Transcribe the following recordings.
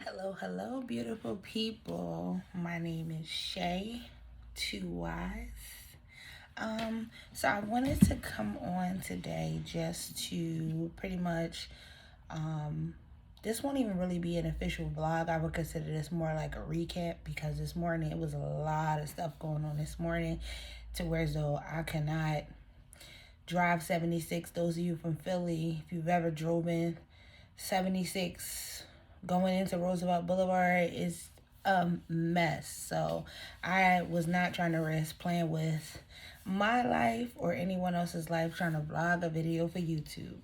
Hello, beautiful people. My name is Shay, Two Wise. So I wanted to come on today just to pretty much, um, this won't even really be an official vlog. I would consider this more like a recap because this morning it was a lot of stuff going on this morning to where as though I cannot drive 76. Those of you from Philly, if you've ever driven 76 going into Roosevelt Boulevard, is a mess. So I was not trying to risk playing with my life or anyone else's life trying to vlog a video for YouTube.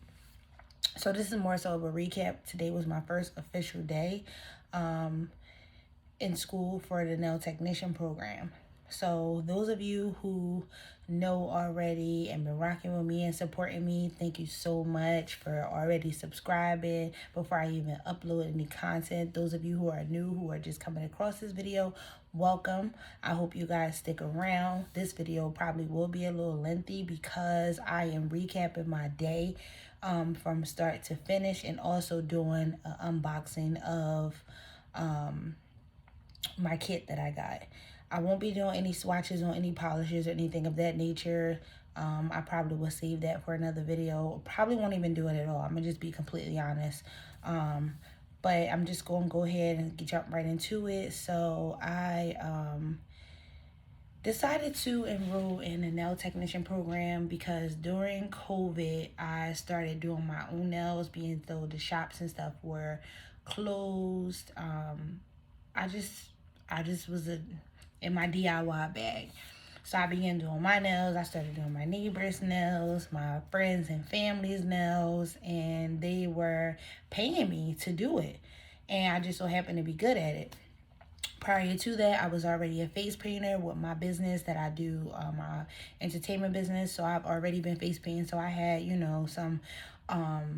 So this is more so of a recap. Today was my first official day in school for the nail technician program. So those of you who know already and been rocking with me and supporting me, thank you so much for already subscribing before I even upload any content. Those of you who are new, who are just coming across this video, welcome. I hope you guys stick around. This video probably will be a little lengthy because I am recapping my day from start to finish and also doing an unboxing of my kit that I got. I won't be doing any swatches on any polishes or anything of that nature. I probably will save that for another video. Probably won't even do it at all. I'm gonna just be completely honest. But I'm just gonna go ahead and jump right into it. So I decided to enroll in the nail technician program because during COVID, I started doing my own nails, being though the shops and stuff were closed. I just was in my DIY bag. So I began doing my nails. I started doing my neighbors' nails, my friends and family's nails, and they were paying me to do it. And I just so happened to be good at it. Prior to that, I was already a face painter with my business that I do, my entertainment business. So I've already been face painting. So I had, some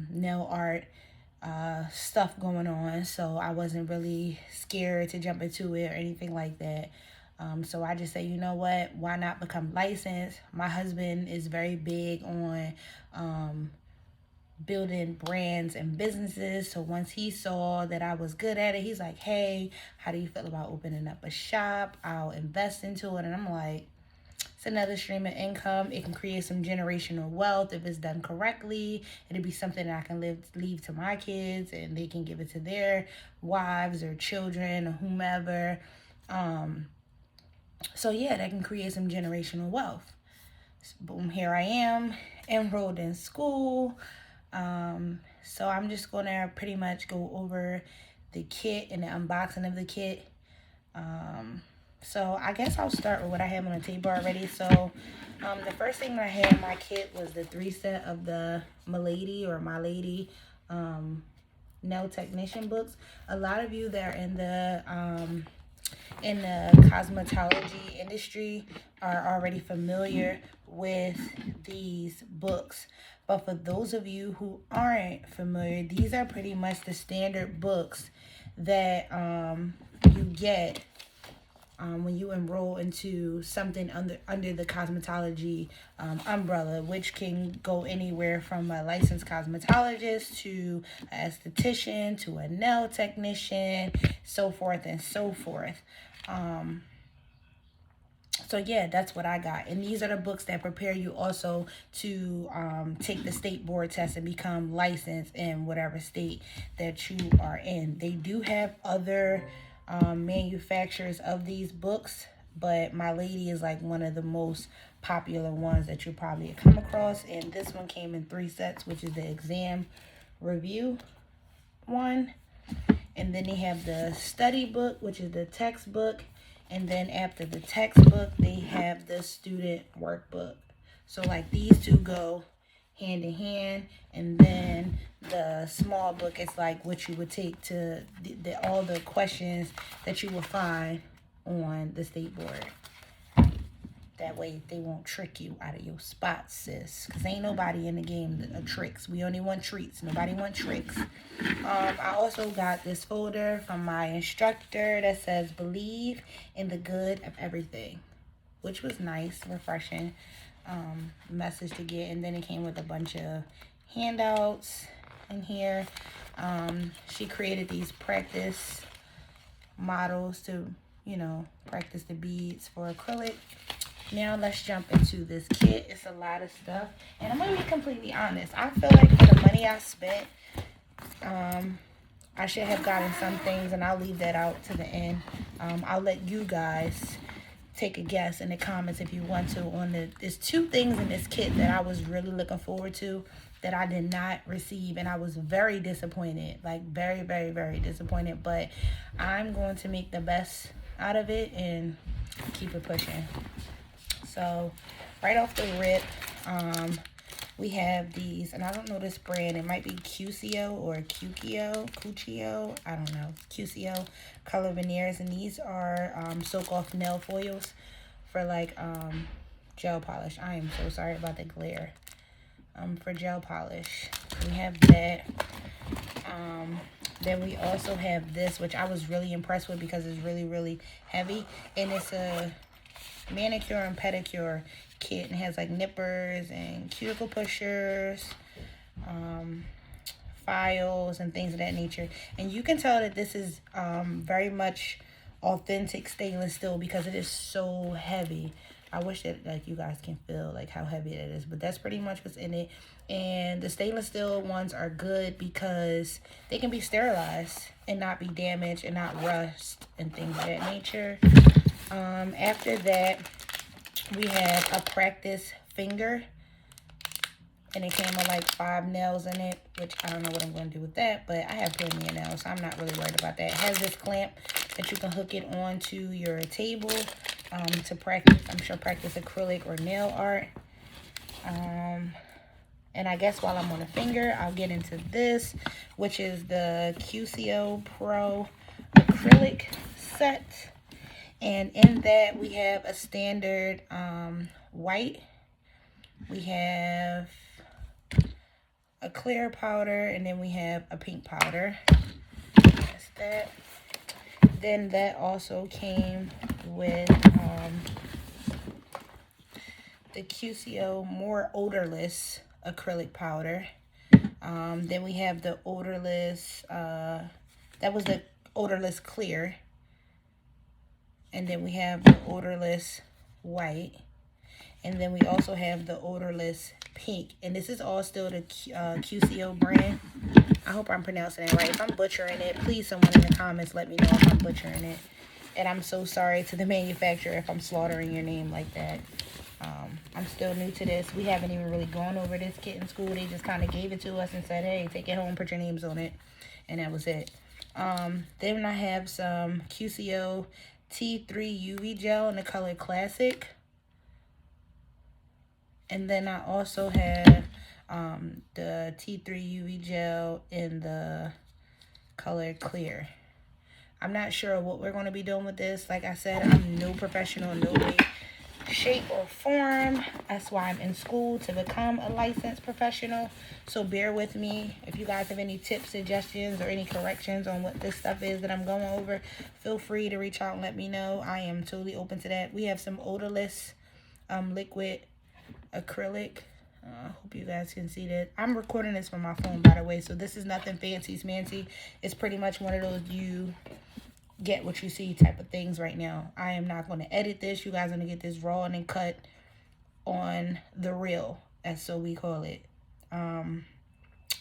nail art stuff going on, so I wasn't really scared to jump into it or anything like that. So I just say, you know what, why not become licensed? My husband is very big on building brands and businesses. So once he saw that I was good at it, he's like, hey, how do you feel about opening up a shop? I'll invest into it. And I'm like, it's another stream of income. It can create some generational wealth if it's done correctly. It'll be something that I can leave to my kids and they can give it to their wives or children or whomever. So yeah, that can create some generational wealth. Boom, here I am enrolled in school. So I'm just gonna pretty much go over the kit and the unboxing of the kit. So I guess I'll start with what I have on the table already. So the first thing I had in my kit was the 3 set of the Milady or My Lady nail technician books. A lot of you that are in the cosmetology industry are already familiar with these books. But for those of you who aren't familiar, these are pretty much the standard books that you get when you enroll into something under the cosmetology umbrella, which can go anywhere from a licensed cosmetologist to an esthetician to a nail technician, so forth and so forth. So yeah, that's what I got. And these are the books that prepare you also to take the state board test and become licensed in whatever state that you are in. They do have other manufacturers of these books, but My Lady is like one of the most popular ones that you'll probably come across. And this one came in 3 sets, which is the exam review one. And then they have the study book, which is the textbook. And then after the textbook, they have the student workbook. So like these two go hand in hand. And then the small book is like what you would take to all the questions that you will find on the state board. That way they won't trick you out of your spots, sis. Because ain't nobody in the game of tricks. We only want treats. Nobody want tricks. I also got this folder from my instructor that says, believe in the good of everything. Which was nice, refreshing message to get. And then it came with a bunch of handouts in here. She created these practice models to, you know, practice the beads for acrylic. Now let's jump into this kit. It's a lot of stuff. And I'm going to be completely honest. I feel like for the money I spent, I should have gotten some things, and I'll leave that out to the end. I'll let you guys take a guess in the comments if you want to on there's 2 things in this kit that I was really looking forward to that I did not receive, and I was very disappointed, like very, very, very disappointed, but I'm going to make the best out of it and keep it pushing. So right off the rip, we have these, and I don't know this brand. It might be QCO or Cuccio. I don't know. QCO color veneers, and these are soak off nail foils for like gel polish. I am so sorry about the glare. For gel polish, we have that. Then we also have this, which I was really impressed with because it's really, really heavy, and it's a manicure and pedicure kit, and it has like nippers and cuticle pushers, files and things of that nature. And you can tell that this is very much authentic stainless steel because it is so heavy. I wish that like you guys can feel like how heavy it is, but that's pretty much what's in it. And the stainless steel ones are good because they can be sterilized and not be damaged and not rust and things of that nature. After that, we have a practice finger, and it came with like 5 nails in it, which I don't know what I'm going to do with that, but I have plenty of nails, so I'm not really worried about that. It has this clamp that you can hook it onto your table to practice, I'm sure, practice acrylic or nail art. And I guess while I'm on the finger, I'll get into this, which is the QCO Pro acrylic set. And in that, we have a standard white. We have a clear powder, and then we have a pink powder. That's that. Then that also came with the QCO more odorless acrylic powder. Then we have the odorless, that was the odorless clear. And then we have the odorless white. And then we also have the odorless pink. And this is all still the QCO brand. I hope I'm pronouncing it right. If I'm butchering it, please someone in the comments let me know if I'm butchering it. And I'm so sorry to the manufacturer if I'm slaughtering your name like that. I'm still new to this. We haven't even really gone over this kit in school. They just kind of gave it to us and said, hey, take it home, put your names on it. And that was it. Then I have some QCO T3 UV gel in the color Classic. And then I also have the T3 UV gel in the color Clear. I'm not sure what we're going to be doing with this. Like I said, I'm no professional, no way, shape, or form. That's why I'm in school, to become a licensed professional. So bear with me. If you guys have any tips, suggestions, or any corrections on what this stuff is that I'm going over, feel free to reach out and let me know. I am totally open to that. We have some odorless liquid acrylic. I hope you guys can see that. I'm recording this from my phone, by the way, so this is nothing fancy smancy. It's pretty much one of those you get what you see type of things right now. I am not going to edit this. You guys are going to get this raw and then cut on the reel, as so we call it.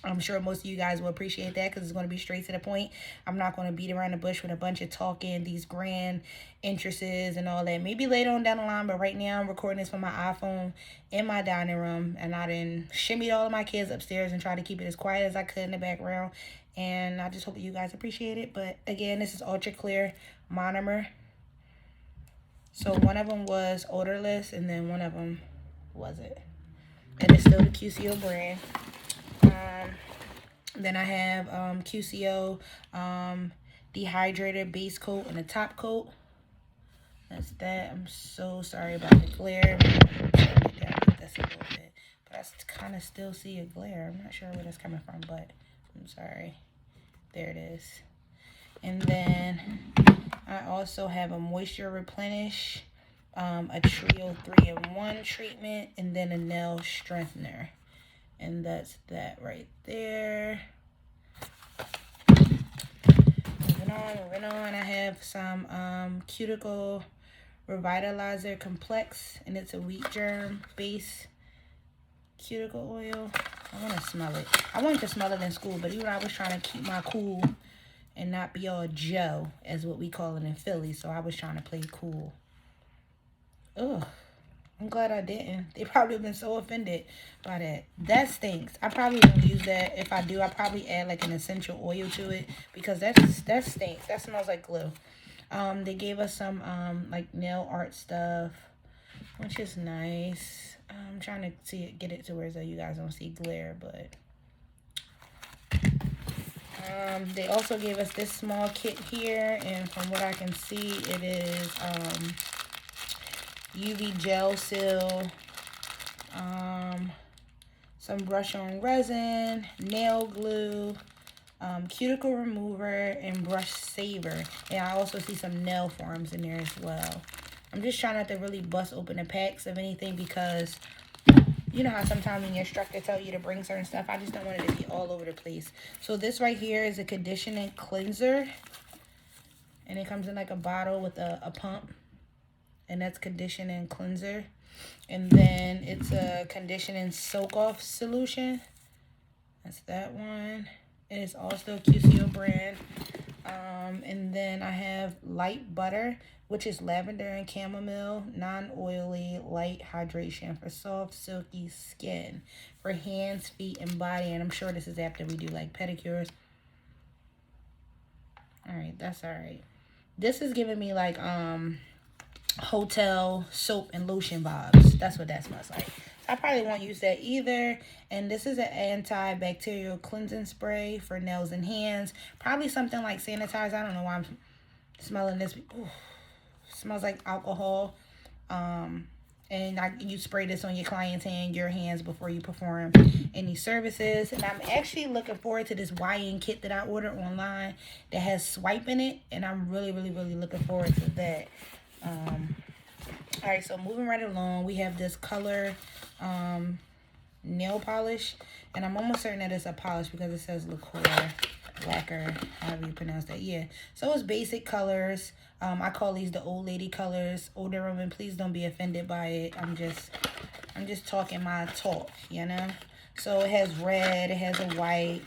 I'm sure most of you guys will appreciate that because it's going to be straight to the point. I'm not going to beat around the bush with a bunch of talking, these grand entrances and all that. Maybe later on down the line, but right now I'm recording this from my iPhone in my dining room. And I done shimmied all of my kids upstairs and tried to keep it as quiet as I could in the background. And I just hope that you guys appreciate it. But again, this is Ultra Clear Monomer. So one of them was odorless and then one of them wasn't. And it's still the QCO brand. Then I have QCO dehydrated base coat and a top coat. That's that. I'm so sorry about the glare. That's a little bit, but I kind of still see a glare. I'm not sure where that's coming from, but I'm sorry. There it is. And then I also have a moisture replenish, a Trio 3-in-1 treatment, and then a nail strengthener. And that's that right there. Moving Moving on, I have some Cuticle Revitalizer Complex, and it's a wheat germ base cuticle oil. I want to smell it. I wanted to smell it in school, but even I was trying to keep my cool and not be all Joe, as what we call it in Philly, so I was trying to play cool. Ugh. I'm glad I didn't. They probably have been so offended by that. That stinks. I probably won't use that. If I do, I probably add like an essential oil to it, because that stinks. That smells like glue. They gave us some like nail art stuff, which is nice. I'm trying to get it to where so you guys don't see glare, but they also gave us this small kit here, and from what I can see, it is UV gel seal, some brush on resin, nail glue, cuticle remover, and brush saver. And I also see some nail forms in there as well. I'm just trying not to really bust open the packs of anything, because you know how sometimes when your instructor tell you to bring certain stuff, I just don't want it to be all over the place. So this right here is a conditioning cleanser, and it comes in like a bottle with a pump, and that's conditioning cleanser. And then it's a conditioning soak off solution. That's that one. It is also QCO brand. And then I have light butter, which is lavender and chamomile, non-oily, light hydration for soft, silky skin for hands, feet, and body. And I'm sure this is after we do like pedicures. All right, that's all right. This is giving me like hotel soap and lotion vibes. That's what that smells like. I probably won't use that either. And this is an antibacterial cleansing spray for nails and hands. Probably something like sanitizer. I don't know why I'm smelling this. Ooh, smells like alcohol. And you spray this on your client's hand, your hands, before you perform any services. And I'm actually looking forward to this YN kit that I ordered online that has swipe in it. And I'm really, really, really looking forward to that. All right, so moving right along, we have this color nail polish, and I'm almost certain that it's a polish because it says lacquer, however you pronounce that. Yeah, so it's basic colors. I call these the old lady colors. Older women, please don't be offended by it. I'm just talking my talk, you know. So it has red, it has a white,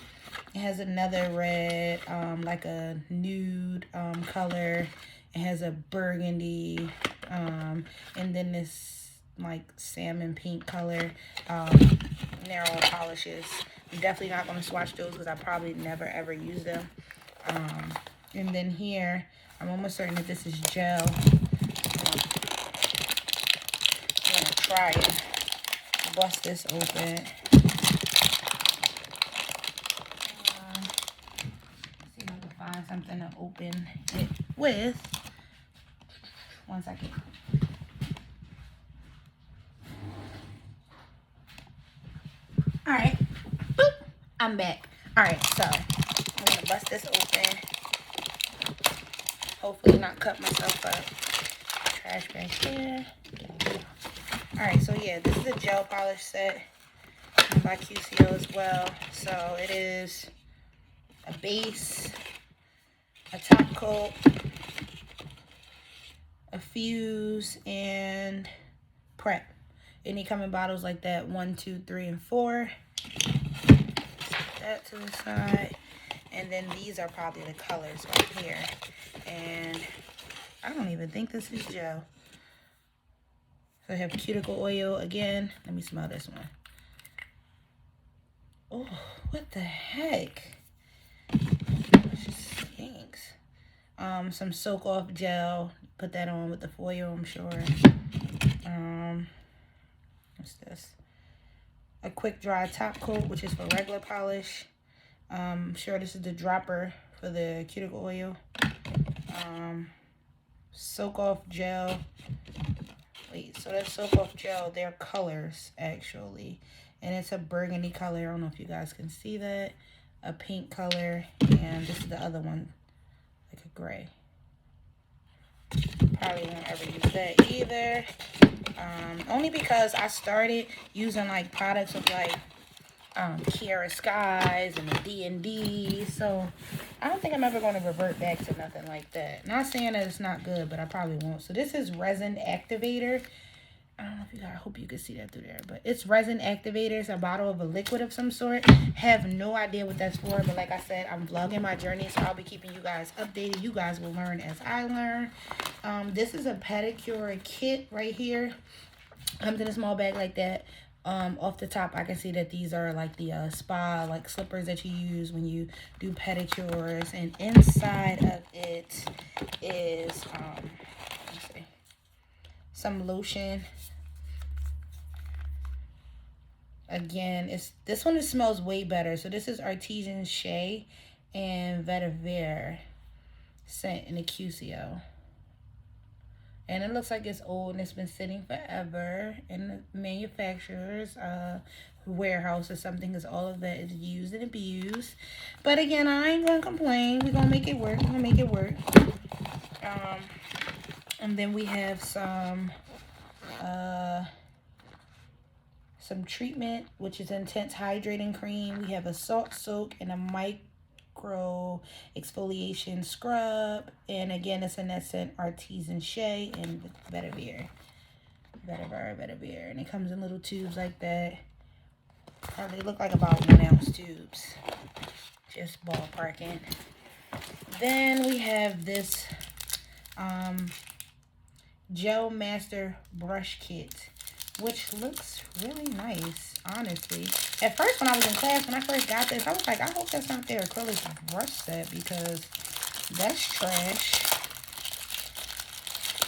it has another red, like a nude color. It has a burgundy, and then this like salmon pink color nail polishes. I'm definitely not going to swatch those because I probably never ever use them. And then here, I'm almost certain that this is gel. I'm going to try it. Bust this open. See if I can find something to open it with. 1 second. All right, boop, I'm back. All right, so I'm gonna bust this open. Hopefully not cut myself up. Trash bag here. All right, so yeah, this is a gel polish set by QCO as well. So it is a base, a top coat, a fuse, and prep. And they come in bottles like that, 1, 2, 3, and 4. That to the side. And then these are probably the colors right here. And I don't even think this is gel. So I have cuticle oil again. Let me smell this one. Oh, what the heck? It just stinks. Some soak off gel. Put that on with the foil, I'm sure. What's this? A quick dry top coat, which is for regular polish. I'm sure this is the dropper for the cuticle oil. Soak off gel. Wait, so that soak off gel, they're colors actually. And it's a burgundy color. I don't know if you guys can see that. A pink color. And this is the other one, like a gray. Probably won't ever use that either. Only because I started using like products with like Kiara Skies and the D&D. So I don't think I'm ever going to revert back to nothing like that. Not saying that it's not good, but I probably won't. So this is Resin Activator. I don't know if you guys, I hope you can see that through there, but it's Resin Activator. It's a bottle of a liquid of some sort. Have no idea what that's for, but like I said, I'm vlogging my journey, so I'll be keeping you guys updated. You guys will learn as I learn. This is a pedicure kit right here. Comes in a small bag like that. Off the top, I can see that these are like the spa like slippers that you use when you do pedicures, and inside of it is let's see, some lotion. Again, this one smells way better. So this is Artesian Shea and Vetiver scent in the QCO. And it looks like it's old and it's been sitting forever in the manufacturer's warehouse or something, because all of that is used and abused. But again, I ain't gonna complain. We're gonna make it work. We're gonna make it work. And then we have some treatment, which is Intense Hydrating Cream. We have a salt soak and a micro exfoliation scrub. And again, it's in that scent Artesian Shea and Vetiver. And it comes in little tubes like that. They look like about 1 ounce tubes. Just ballparking. Then we have this Gel Master Brush Kit, which looks really nice, honestly. At first, when I was in class, when I first got this, I was like, I hope that's not their acrylic brush set, because that's trash.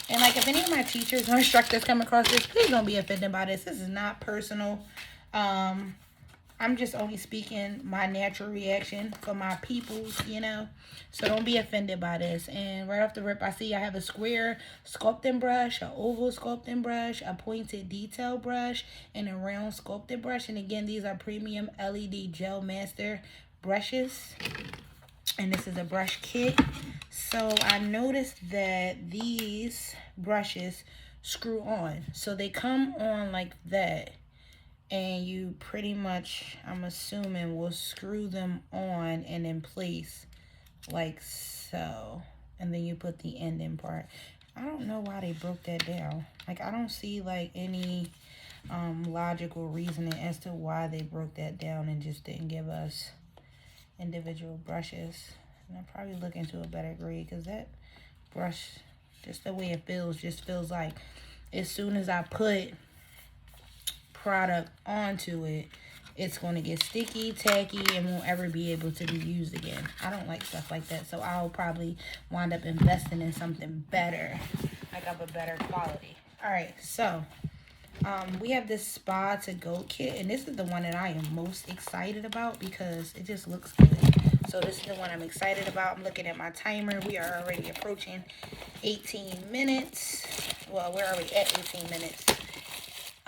And like, if any of my teachers or instructors come across this, please don't be offended by this. This is not personal. I'm just only speaking my natural reaction for my peoples, you know. So don't be offended by this. And right off the rip, I see I have a square sculpting brush, an oval sculpting brush, a pointed detail brush, and a round sculpted brush. And again, these are premium LED Gel Master brushes. And this is a brush kit. So I noticed that these brushes screw on. So they come on like that. And you pretty much, I'm assuming, will screw them on and in place like so. And then you put the ending part. I don't know why they broke that down. Like, I don't see like any logical reasoning as to why they broke that down and just didn't give us individual brushes. And I'll probably look into a better grade, because that brush, just the way it feels, just feels like as soon as I put product onto it, it's going to get sticky, tacky, and won't ever be able to be used again. I don't like stuff like that, so I'll probably wind up investing in something better, like of a better quality. All right, so we have this Spa to Go kit, and this is the one that I am most excited about because it just looks good. So this is the one I'm excited about. I'm looking at my timer. We are already approaching 18 minutes. Well, we're already at 18 minutes.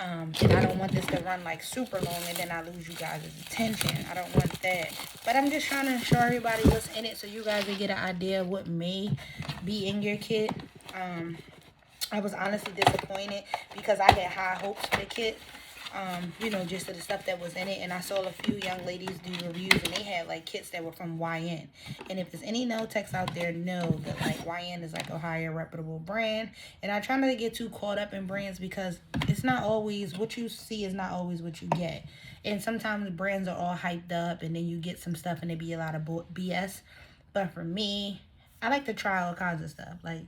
And I don't want this to run like super long and then I lose you guys' attention. I don't want that. But I'm just trying to show everybody what's in it so you guys will get an idea of what may be in your kit. I was honestly disappointed because I had high hopes for the kit. You know, just the stuff that was in it. And I saw a few young ladies do reviews and they had like kits that were from YN. And if there's any nail techs out there, know that like YN is like a higher reputable brand. And I try not to get too caught up in brands because it's not always what you see is not always what you get. And sometimes the brands are all hyped up and then you get some stuff and it be a lot of BS. But for me, I like to try all kinds of stuff. Like,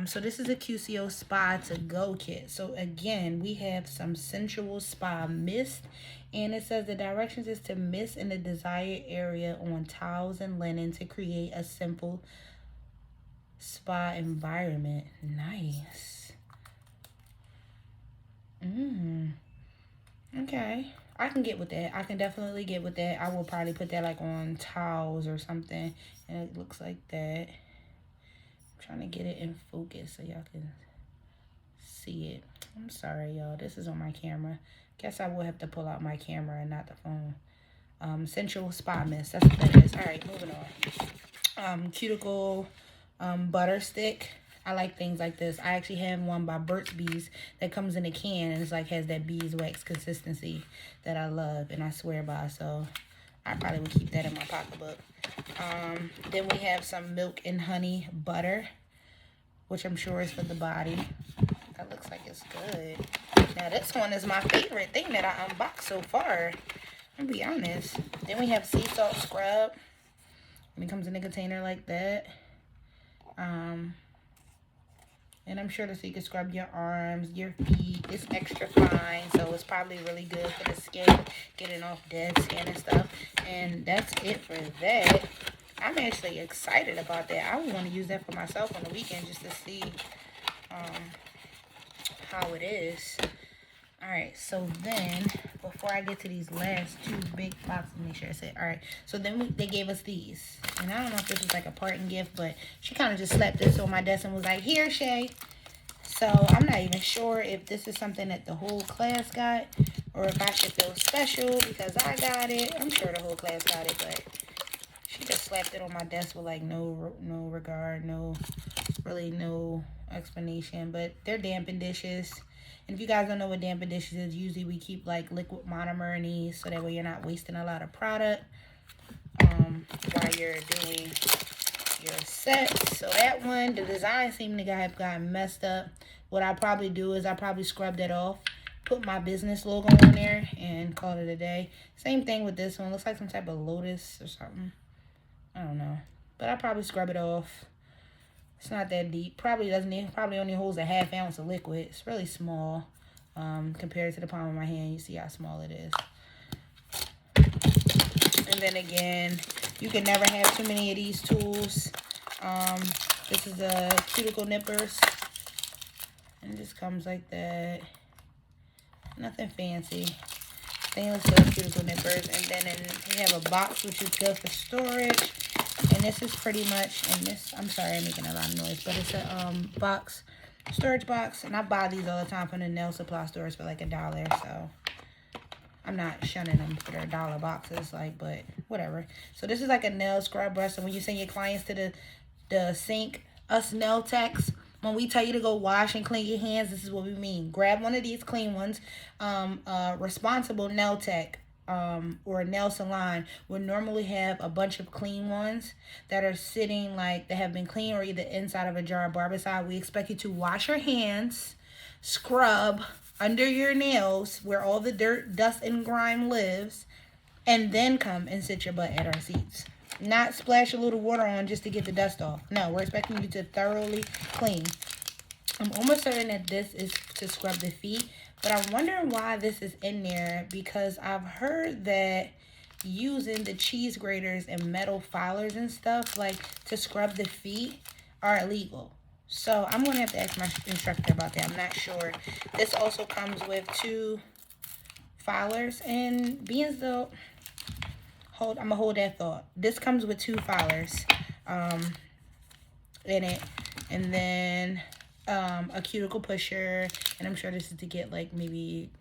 so this is a QCO Spa to Go kit. So again, we have some sensual spa mist, and it says the directions is to mist in the desired area on towels and linen to create a simple spa environment. Nice. Okay, I can get with that. I can definitely get with that. I will probably put that like on towels or something, and it looks like that. Trying to get it in focus so y'all can see it. I'm sorry, y'all. This is on my camera. Guess I will have to pull out my camera and not the phone. Sensual Spa Mist. That's what that is. All right, moving on. Cuticle butter stick. I like things like this. I actually have one by Burt's Bees that comes in a can, and it's like has that beeswax consistency that I love and I swear by. So I probably would keep that in my pocketbook. Then we have some milk and honey butter, which I'm sure is for the body. That looks like it's good. Now this one is my favorite thing that I unboxed so far. I'll be honest. Then we have sea salt scrub. And it comes in a container like that. And I'm sure that you can scrub your arms, your feet. It's extra fine, so it's probably really good for the skin, getting off dead skin and stuff. And that's it for that. I'm actually excited about that. I would want to use that for myself on the weekend just to see how it is. Alright, so then, before I get to these last two big boxes, make sure I say, alright, so then they gave us these. And I don't know if this was like a parting gift, but she kind of just slapped this on my desk and was like, here, Shay. So, I'm not even sure if this is something that the whole class got, or if I should feel special because I got it. I'm sure the whole class got it, but she just slapped it on my desk with like no regard, no explanation. But they're dampened dishes. And if you guys don't know what dampened dishes is, usually we keep like liquid monomer in these so that way you're not wasting a lot of product while you're doing your sets. So that one, the design seemed to have gotten messed up. What I probably do is I probably scrub that off, put my business logo on there, and call it a day. Same thing with this one. Looks like some type of lotus or something. I don't know. But I probably scrub it off. It's not that deep. Probably only holds a ½ ounce of liquid. It's really small compared to the palm of my hand. You see how small it is. And then again, you can never have too many of these tools. This is a cuticle nippers. And it just comes like that. Nothing fancy. Stainless steel cuticle nippers. And then you have a box, which is good for storage. And this is pretty much, I'm sorry I'm making a lot of noise, but it's a box, storage box. And I buy these all the time from the nail supply stores for like $1. So I'm not shunning them for their $1 boxes, like, but whatever. So this is like a nail scrub brush. So when you send your clients to the sink, us nail techs, when we tell you to go wash and clean your hands, this is what we mean. Grab one of these clean ones. Responsible nail tech or a nail salon would normally have a bunch of clean ones that are sitting like they have been clean or either inside of a jar of barbicide. We expect you to wash your hands, scrub under your nails where all the dirt, dust, and grime lives, and then come and sit your butt at our seats. Not splash a little water on just to get the dust off. No, we're expecting you to thoroughly clean. I'm almost certain that this is to scrub the feet, but I'm wondering why this is in there because I've heard that using the cheese graters and metal filers and stuff like to scrub the feet are illegal. So I'm going to have to ask my instructor about that. I'm not sure. This also comes with 2 filers and being though, I'm going to hold that thought. This comes with 2 filers in it, and then a cuticle pusher, and I'm sure this is to get like maybe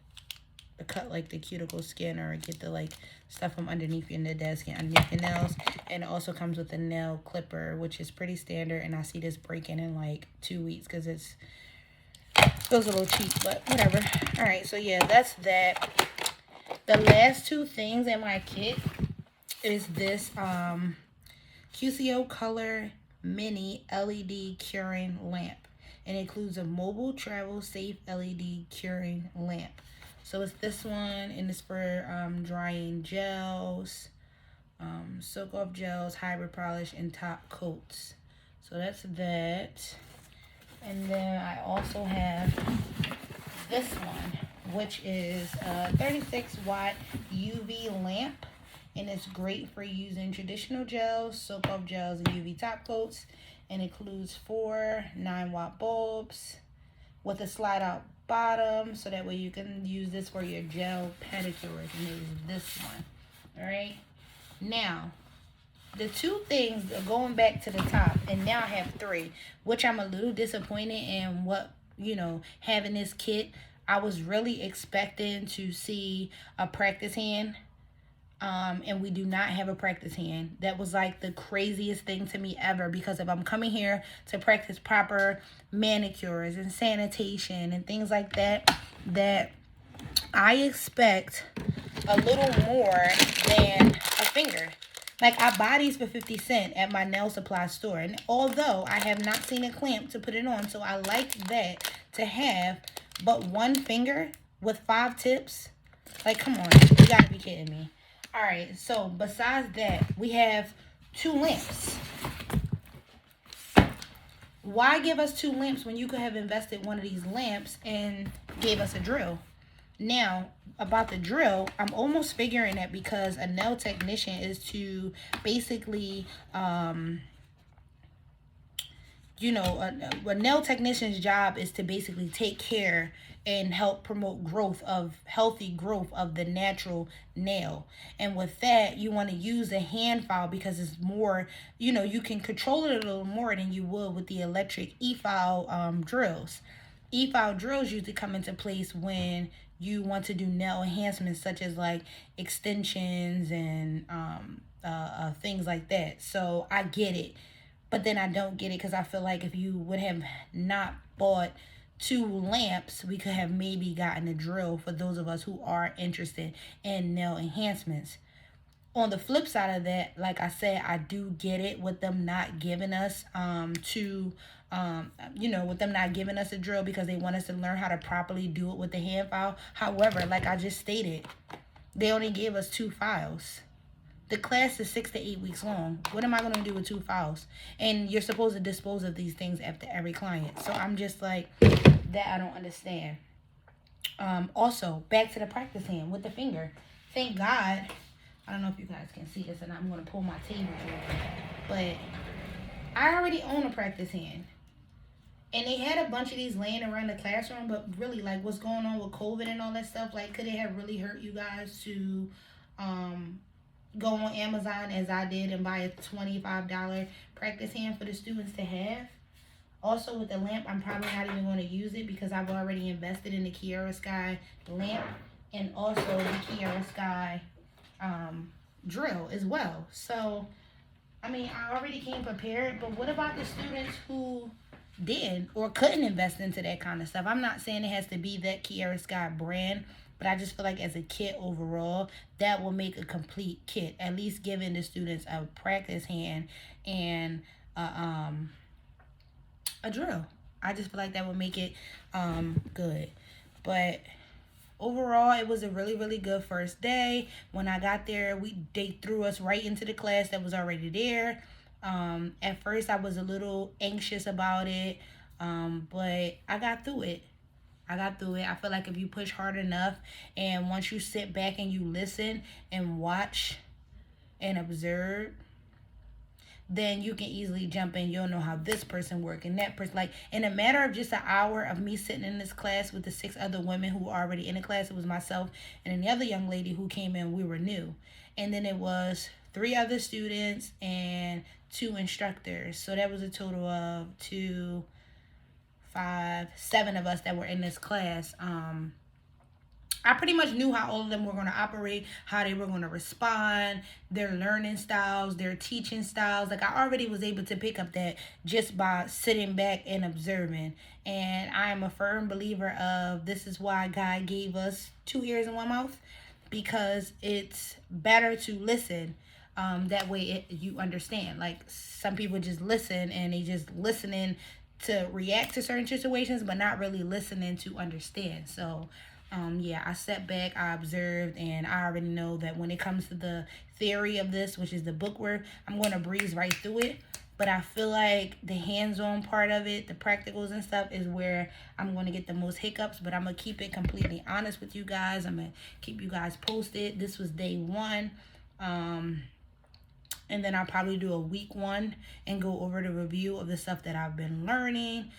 cut like the cuticle skin or get the like stuff from underneath your dead skin, underneath your nails. And it also comes with a nail clipper, which is pretty standard, and I see this breaking in like 2 weeks because it feels a little cheap, but whatever. All right, so yeah, that's that. The last 2 things in my kit is this QCO Color Mini LED Curing Lamp. And it includes a mobile travel safe LED curing lamp. So it's this one, and it's for drying gels, soak off gels, hybrid polish, and top coats. So that's that. And then I also have this one, which is a 36 watt UV lamp. And it's great for using traditional gels, soak off gels, and UV top coats. And includes 4 9-watt bulbs with a slide out bottom, so that way you can use this for your gel pedicures. And it is this one. All right. Now, the 2 things are going back to the top, and now I have 3, which I'm a little disappointed in. What, having this kit, I was really expecting to see a practice hand. And we do not have a practice hand. That was like the craziest thing to me ever, because if I'm coming here to practice proper manicures and sanitation and things like that, that I expect a little more than a finger. Like, I buy these for 50 cents at my nail supply store. And although I have not seen a clamp to put it on, so I like that to have, but one finger with 5 tips? Like, come on. You gotta be kidding me. All right, so besides that, we have 2 lamps. Why give us 2 lamps when you could have invested one of these lamps and gave us a drill? Now, about the drill, I'm almost figuring that because a nail technician is to basically, a nail technician's job is to basically take care and help promote healthy growth of the natural nail. And with that, you want to use a hand file because it's more, you can control it a little more than you would with the electric e-file drills. E-file drills usually come into place when you want to do nail enhancements, such as like extensions and things like that. So I get it, but then I don't get it because I feel like if you would have not bought 2 lamps, we could have maybe gotten a drill for those of us who are interested in nail enhancements. On the flip side of that, like I said, I do get it with them not giving us with them not giving us a drill because they want us to learn how to properly do it with the hand file. However, like I just stated, they only gave us 2 files. The class is 6 to 8 weeks long. What am I going to do with 2 files? And you're supposed to dispose of these things after every client. So I'm just like, that I don't understand. Also, back to the practice hand with the finger. Thank God. I don't know if you guys can see this, and I'm going to pull my table over. But I already own a practice hand. And they had a bunch of these laying around the classroom, but really, like, what's going on with COVID and all that stuff, like, could it have really hurt you guys to go on Amazon as I did and buy a $25 practice hand for the students to have? Also, with the lamp, I'm probably not even going to use it because I've already invested in the Chiarosky lamp and also the Chiarosky drill as well. So, I mean, I already came prepared, but what about the students who did or couldn't invest into that kind of stuff? I'm not saying it has to be that Chiarosky brand, but I just feel like as a kit overall, that will make a complete kit, at least giving the students a practice hand and a drill. I just feel like that would make it good. But overall, it was a really, really good first day. When I got there, they threw us right into the class that was already there. At first, I was a little anxious about it, but I got through it. I feel like if you push hard enough and once you sit back and you listen and watch and observe, then you can easily jump in. You'll know how this person work and that person. Like, in a matter of just an hour of me sitting in this class with the 6 other women who were already in the class, it was myself and then the other young lady who came in. We were new. And then it was 3 other students and 2 instructors. So that was a total of 2, 5, 7 of us that were in this class. I pretty much knew how all of them were going to operate, how they were going to respond, their learning styles, their teaching styles. Like, I already was able to pick up that just by sitting back and observing. And I am a firm believer of this is why God gave us 2 ears and 1 mouth, because it's better to listen. That way you understand. Like, some people just listen and they just listening to react to certain situations, but not really listening to understand. So, yeah, I sat back, I observed, and I already know that when it comes to the theory of this, which is the book work, I'm going to breeze right through it. But I feel like the hands-on part of it, the practicals and stuff, is where I'm going to get the most hiccups. But I'm going to keep it completely honest with you guys. I'm going to keep you guys posted. This was day 1. And then I'll probably do a week 1 and go over the review of the stuff that I've been learning.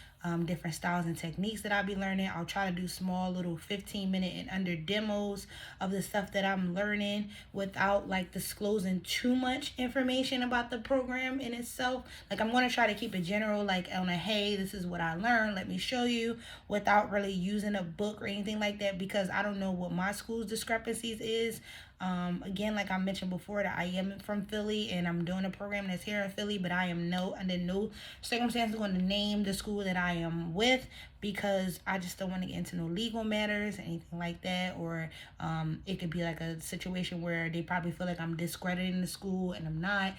different styles and techniques that I'll be learning. I'll try to do small little 15-minute and under demos of the stuff that I'm learning without like disclosing too much information about the program in itself. Like I'm going to try to keep it general, like on a, hey, this is what I learned, let me show you, without really using a book or anything like that, because I don't know what my school's discrepancies is. Again, like I mentioned before, that I am from Philly and I'm doing a program that's here in Philly, but I am under no circumstances going to name the school that I am with, because I just don't want to get into no legal matters, anything like that. Or it could be like a situation where they probably feel like I'm discrediting the school, and I'm not.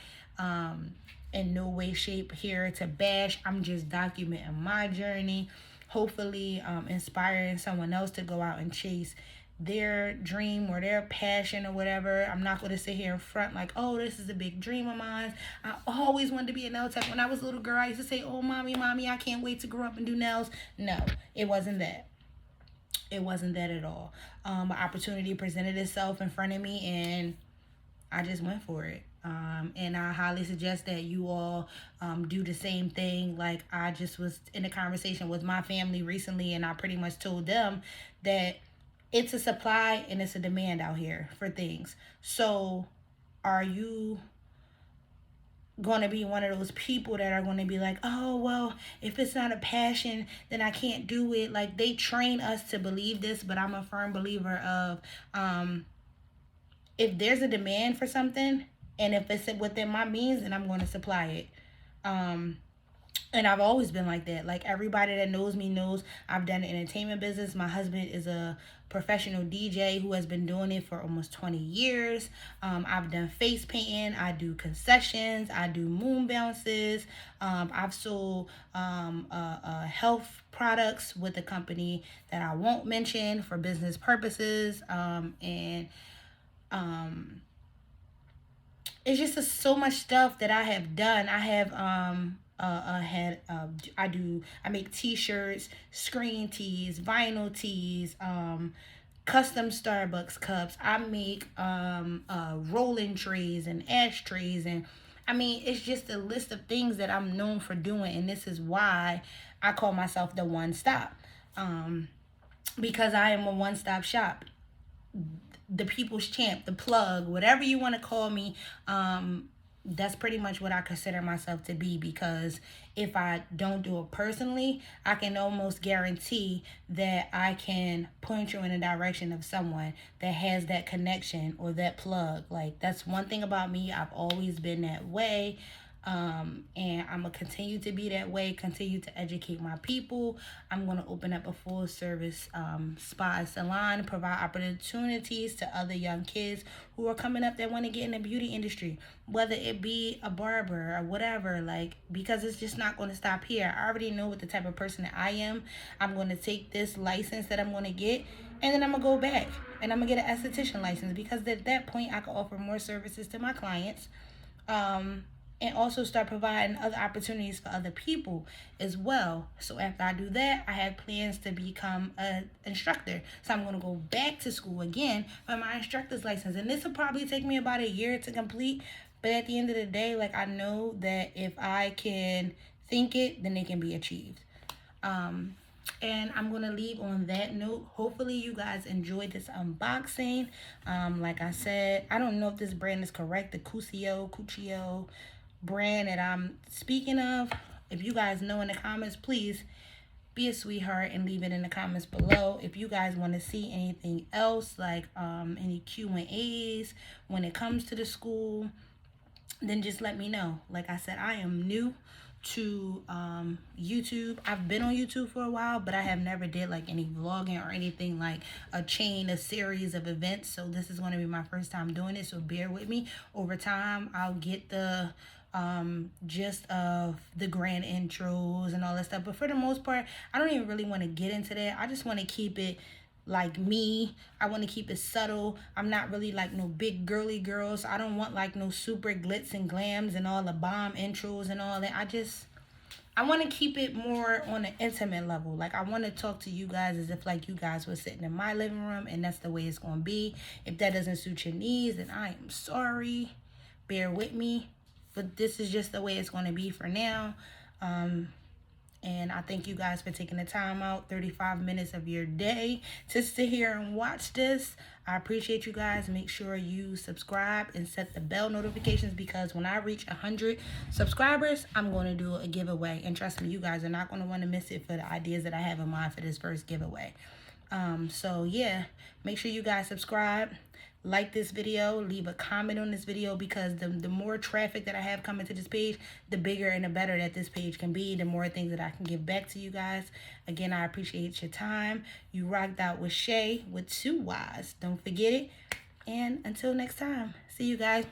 In no way, shape here to bash. I'm just documenting my journey, hopefully inspiring someone else to go out and chase their dream or their passion or whatever. I'm not going to sit here in front like, oh, this is a big dream of mine. I always wanted to be a nail tech. When I was a little girl, I used to say, oh, mommy, I can't wait to grow up and do nails. No, it wasn't that. It wasn't that at all. An opportunity presented itself in front of me, and I just went for it. And I highly suggest that you all do the same thing. Like I just was in a conversation with my family recently, and I pretty much told them that it's a supply and it's a demand out here for things. So are you going to be one of those people that are going to be like, oh, well, if it's not a passion, then I can't do it? Like they train us to believe this, but I'm a firm believer of if there's a demand for something and if it's within my means, then I'm going to supply it. And I've always been like that. Like everybody that knows me knows I've done an entertainment business. My husband is a professional DJ who has been doing it for almost 20 years. I've done face painting. I do concessions. I do moon bounces. I've sold health products with a company that I won't mention for business purposes. And it's just so much stuff that I have done. I have I make t-shirts, screen tees, vinyl tees, custom Starbucks cups. I make rolling trays and ashtrays, and I mean it's just a list of things that I'm known for doing, and this is why I call myself the one stop. Because I am a one-stop shop, the people's champ, the plug, whatever you want to call me. That's pretty much what I consider myself to be, because if I don't do it personally, I can almost guarantee that I can point you in the direction of someone that has that connection or that plug. Like that's one thing about me. I've always been that way. And I'm going to continue to be that way, continue to educate my people. I'm going to open up a full service spa and salon, provide opportunities to other young kids who are coming up that want to get in the beauty industry, whether it be a barber or whatever, like, because it's just not going to stop here. I already know what the type of person that I am. I'm going to take this license that I'm going to get, and then I'm going to go back and I'm going to get an esthetician license, because at that point I can offer more services to my clients. And also start providing other opportunities for other people as well. So after I do that, I have plans to become an instructor. So I'm going to go back to school again for my instructor's license. And this will probably take me about a year to complete. But at the end of the day, like I know that if I can think it, then it can be achieved. And I'm going to leave on that note. Hopefully you guys enjoyed this unboxing. Like I said, I don't know if this brand is correct, the Cuccio brand that I'm speaking of. If you guys know in the comments, please be a sweetheart and leave it in the comments below. If you guys want to see anything else, like any Q&As when it comes to the school, then just let me know. Like I said, I am new to YouTube. I've been on YouTube for a while, but I have never did like any vlogging or anything like a series of events. So this is going to be my first time doing it, so bear with me. Over time I'll get the gist of the grand intros and all that stuff, but for the most part I don't even really want to get into that. I just want to keep it like me. I want to keep it subtle. I'm not really like no big girly girls. I don't want like no super glitz and glams and all the bomb intros and all that. I want to keep it more on an intimate level. Like I want to talk to you guys as if like you guys were sitting in my living room, and that's the way it's going to be. If that doesn't suit your needs, then I am sorry. Bear with me. But this is just the way it's going to be for now. And And I thank you guys for taking the time out, 35 minutes of your day, to sit here and watch this. I appreciate you guys. Make sure you subscribe and set the bell notifications, because when I reach 100 subscribers, I'm going to do a giveaway. And trust me, you guys are not going to want to miss it for the ideas that I have in mind for this first giveaway. So yeah, make sure you guys subscribe, like this video, leave a comment on this video, because the more traffic that I have coming to this page, the bigger and the better that this page can be, the more things that I can give back to you guys. Again, I appreciate your time. You rocked out with Shay with 2 Y's. Don't forget it. And until next time, see you guys.